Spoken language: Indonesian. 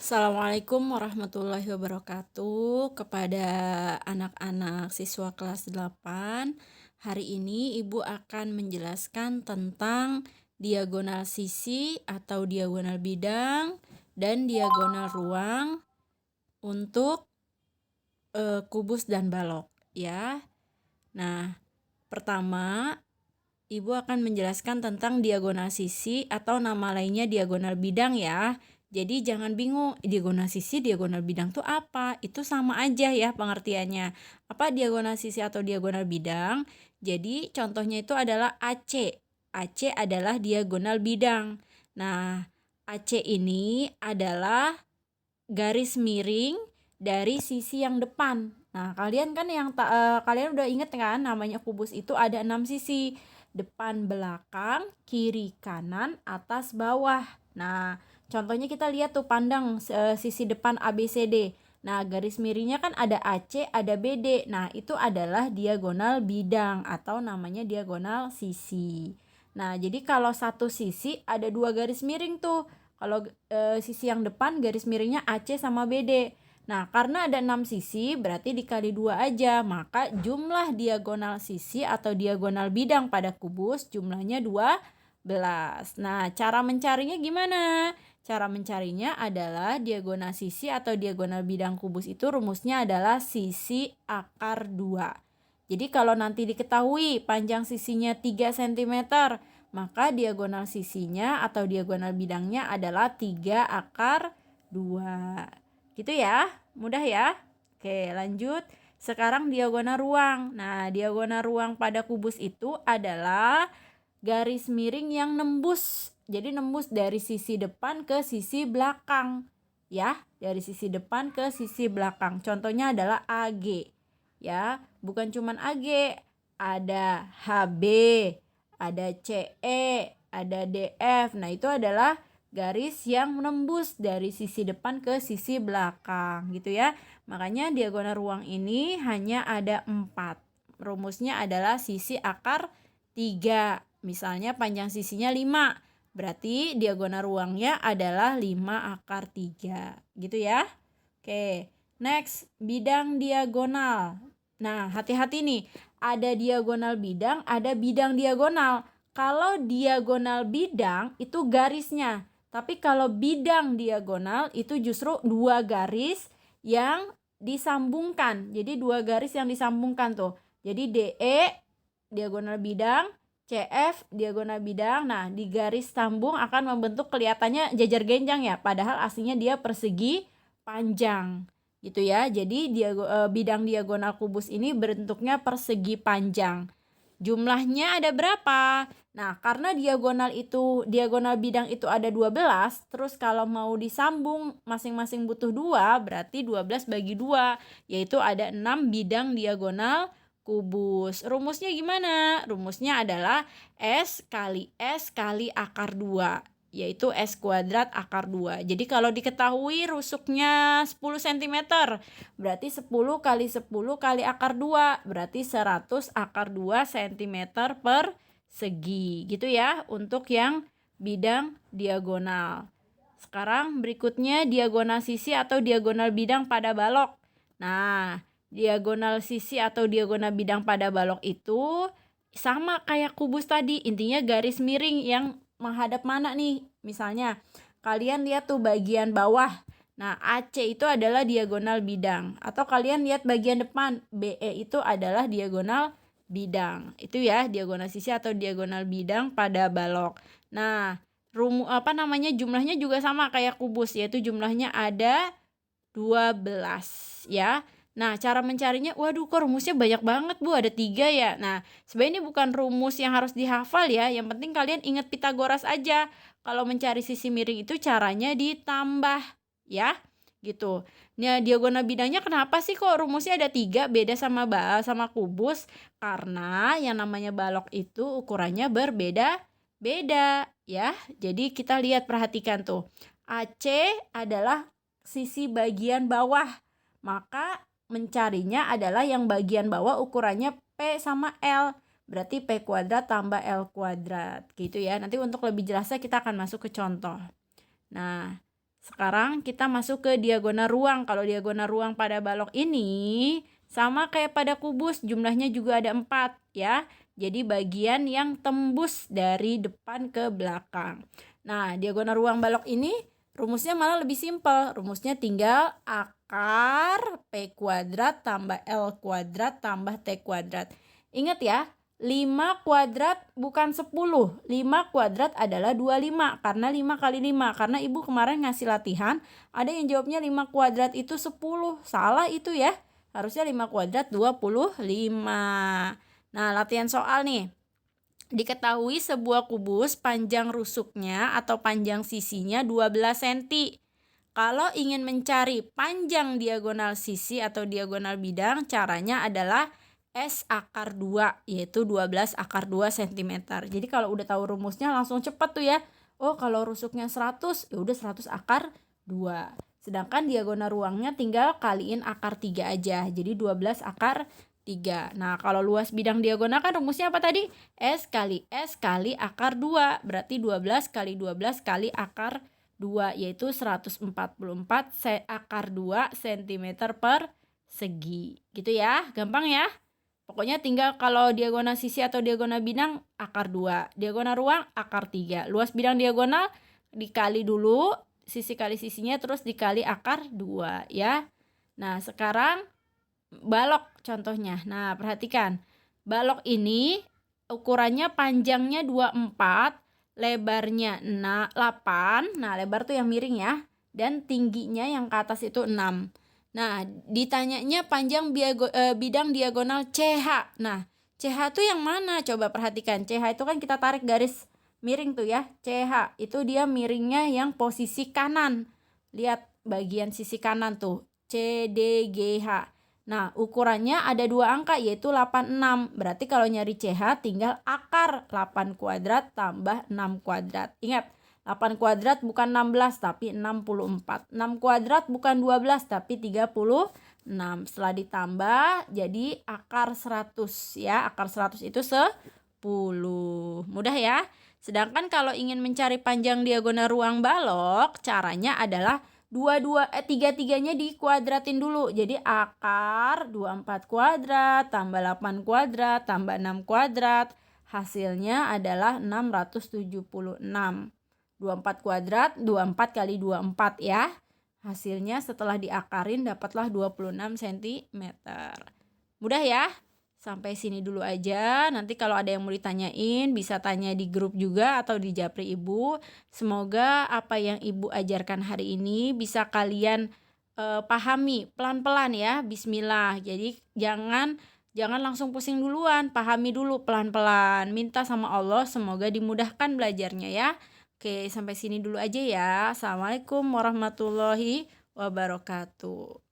Assalamualaikum warahmatullahi wabarakatuh kepada anak-anak siswa kelas 8. Hari ini Ibu akan menjelaskan tentang diagonal sisi atau diagonal bidang dan diagonal ruang untuk kubus dan balok ya. Nah, pertama Ibu akan menjelaskan tentang diagonal sisi atau nama lainnya diagonal bidang ya. Jadi jangan bingung, diagonal sisi, diagonal bidang itu apa? Itu sama aja ya pengertiannya. Apa diagonal sisi atau diagonal bidang? Jadi contohnya itu adalah AC. AC adalah diagonal bidang. Nah, AC ini adalah garis miring dari sisi yang depan. Nah, kalian kan kalian udah inget kan namanya kubus itu ada 6 sisi. Depan, belakang, kiri, kanan, atas, bawah. Nah, contohnya kita lihat tuh pandang sisi depan ABCD. Nah, garis miringnya kan ada AC, ada BD. Nah, itu adalah diagonal bidang atau namanya diagonal sisi. Nah, jadi kalau satu sisi ada dua garis miring tuh. Kalau sisi yang depan garis miringnya AC sama BD. Nah, karena ada 6 sisi, berarti dikali 2 aja. Maka jumlah diagonal sisi atau diagonal bidang pada kubus jumlahnya 12. Nah, cara mencarinya gimana? Cara mencarinya adalah diagonal sisi atau diagonal bidang kubus itu rumusnya adalah sisi akar 2. Jadi kalau nanti diketahui panjang sisinya 3 cm, maka diagonal sisinya atau diagonal bidangnya adalah 3 akar 2. Gitu ya, mudah ya. Oke, lanjut. Sekarang diagonal ruang. Nah, diagonal ruang pada kubus itu adalah garis miring yang nembus. Jadi nembus dari sisi depan ke sisi belakang. Ya, dari sisi depan ke sisi belakang. Contohnya adalah AG. Ya, bukan cuman AG, ada HB, ada CE, ada DF. Nah, itu adalah garis yang menembus dari sisi depan ke sisi belakang gitu ya. Makanya diagonal ruang ini hanya ada 4. Rumusnya adalah sisi akar 3. Misalnya panjang sisinya 5. Berarti diagonal ruangnya adalah 5 akar 3. Gitu ya. Oke, next bidang diagonal. Nah, hati-hati nih. Ada diagonal bidang, ada bidang diagonal. Kalau diagonal bidang itu garisnya. Tapi kalau bidang diagonal itu justru dua garis yang disambungkan. Jadi dua garis yang disambungkan tuh. Jadi DE diagonal bidang, CF diagonal bidang. Nah, di garis sambung akan membentuk kelihatannya jajar genjang ya. Padahal aslinya dia persegi panjang. Gitu ya. Jadi bidang diagonal kubus ini bentuknya persegi panjang. Jumlahnya ada berapa? Nah, karena diagonal bidang itu ada 12, terus kalau mau disambung masing-masing butuh 2, berarti 12 bagi 2, yaitu ada 6 bidang diagonal kubus. Rumusnya gimana? Rumusnya adalah S kali akar 2, yaitu S kuadrat akar 2. Jadi kalau diketahui rusuknya 10 cm, berarti 10 kali 10 kali akar 2, berarti 100 akar 2 cm per segi. Gitu ya untuk yang bidang diagonal. Sekarang berikutnya diagonal sisi atau diagonal bidang pada balok. Nah, diagonal sisi atau diagonal bidang pada balok itu sama kayak kubus tadi. Intinya garis miring yang menghadap mana nih? Misalnya kalian lihat tuh bagian bawah. Nah, AC itu adalah diagonal bidang. Atau kalian lihat bagian depan, BE itu adalah diagonal bidang. Itu ya, diagonal sisi atau diagonal bidang pada balok. Nah, jumlahnya juga sama kayak kubus, yaitu jumlahnya ada 12 ya. Nah, cara mencarinya, waduh kok rumusnya banyak banget Bu, ada 3 ya. Nah, sebenarnya ini bukan rumus yang harus dihafal ya, yang penting kalian ingat Pitagoras aja. Kalau mencari sisi miring itu caranya ditambah ya, gitu. Nah, diagonal bidangnya kenapa sih kok rumusnya ada 3 beda sama kubus? Karena yang namanya balok itu ukurannya berbeda-beda ya. Jadi kita lihat, perhatikan tuh. AC adalah sisi bagian bawah, maka mencarinya adalah yang bagian bawah ukurannya P sama L, berarti P kuadrat tambah L kuadrat gitu ya. Nanti untuk lebih jelasnya kita akan masuk ke contoh. Nah, Sekarang kita masuk ke diagonal ruang. Kalau diagonal ruang pada balok ini sama kayak pada kubus, jumlahnya juga ada 4 ya. Jadi bagian yang tembus dari depan ke belakang. Nah, diagonal ruang balok ini rumusnya malah lebih simpel. Rumusnya tinggal akar P kuadrat tambah L kuadrat tambah T kuadrat. Ingat ya, 5 kuadrat bukan 10. 5 kuadrat adalah 25. Karena 5 kali 5. Karena ibu kemarin ngasih latihan, ada yang jawabnya 5 kuadrat itu 10. Salah itu ya. Harusnya 5 kuadrat 25. Nah, latihan soal nih. Diketahui sebuah kubus panjang rusuknya atau panjang sisinya 12 cm. Kalau ingin mencari panjang diagonal sisi atau diagonal bidang, caranya adalah S akar 2, yaitu 12 akar 2 cm. Jadi kalau udah tahu rumusnya langsung cepat tuh ya. Oh, kalau rusuknya 100, ya udah 100 akar 2. Sedangkan diagonal ruangnya tinggal kaliin akar 3 aja. Jadi 12 akar 3. Nah, kalau luas bidang diagonal kan rumusnya apa tadi? S kali akar 2. Berarti 12 kali 12 kali akar 2, yaitu 144 akar 2 cm per segi. Gitu ya, gampang ya. Pokoknya tinggal kalau diagonal sisi atau diagonal bidang akar 2, diagonal ruang akar 3. Luas bidang diagonal dikali dulu sisi kali sisinya, terus dikali akar 2 ya. Nah, sekarang balok contohnya. Nah, perhatikan. Balok ini ukurannya panjangnya 24, lebarnya 8. Nah, lebar tuh yang miring ya. Dan tingginya yang ke atas itu 6. Nah, ditanyanya panjang bidang diagonal CH. Nah, CH itu yang mana? Coba perhatikan. CH itu kan kita tarik garis miring tuh ya. CH itu dia miringnya yang posisi kanan. Lihat bagian sisi kanan tuh. CDGH. Nah, ukurannya ada 2 angka yaitu 86. Berarti kalau nyari CH tinggal akar 8 kuadrat tambah 6 kuadrat. Ingat, 8 kuadrat bukan 16 tapi 64. 6 kuadrat bukan 12 tapi 36. Setelah ditambah jadi akar 100 ya. Akar 100 itu 10. Mudah ya. Sedangkan kalau ingin mencari panjang diagonal ruang balok, caranya adalah tiga-tiganya dikuadratin dulu. Jadi akar 24 kuadrat tambah 8 kuadrat tambah 6 kuadrat. Hasilnya adalah 676. 24 kuadrat 24 kali 24 ya. Hasilnya setelah diakarin dapatlah 26 cm. Mudah ya? Sampai sini dulu aja. Nanti kalau ada yang mau ditanyain bisa tanya di grup juga atau di Japri Ibu. Semoga apa yang Ibu ajarkan hari ini bisa kalian pahami pelan-pelan ya. Bismillah. Jadi jangan langsung pusing duluan, pahami dulu pelan-pelan. Minta sama Allah semoga dimudahkan belajarnya ya. Oke, sampai sini dulu aja ya. Assalamualaikum warahmatullahi wabarakatuh.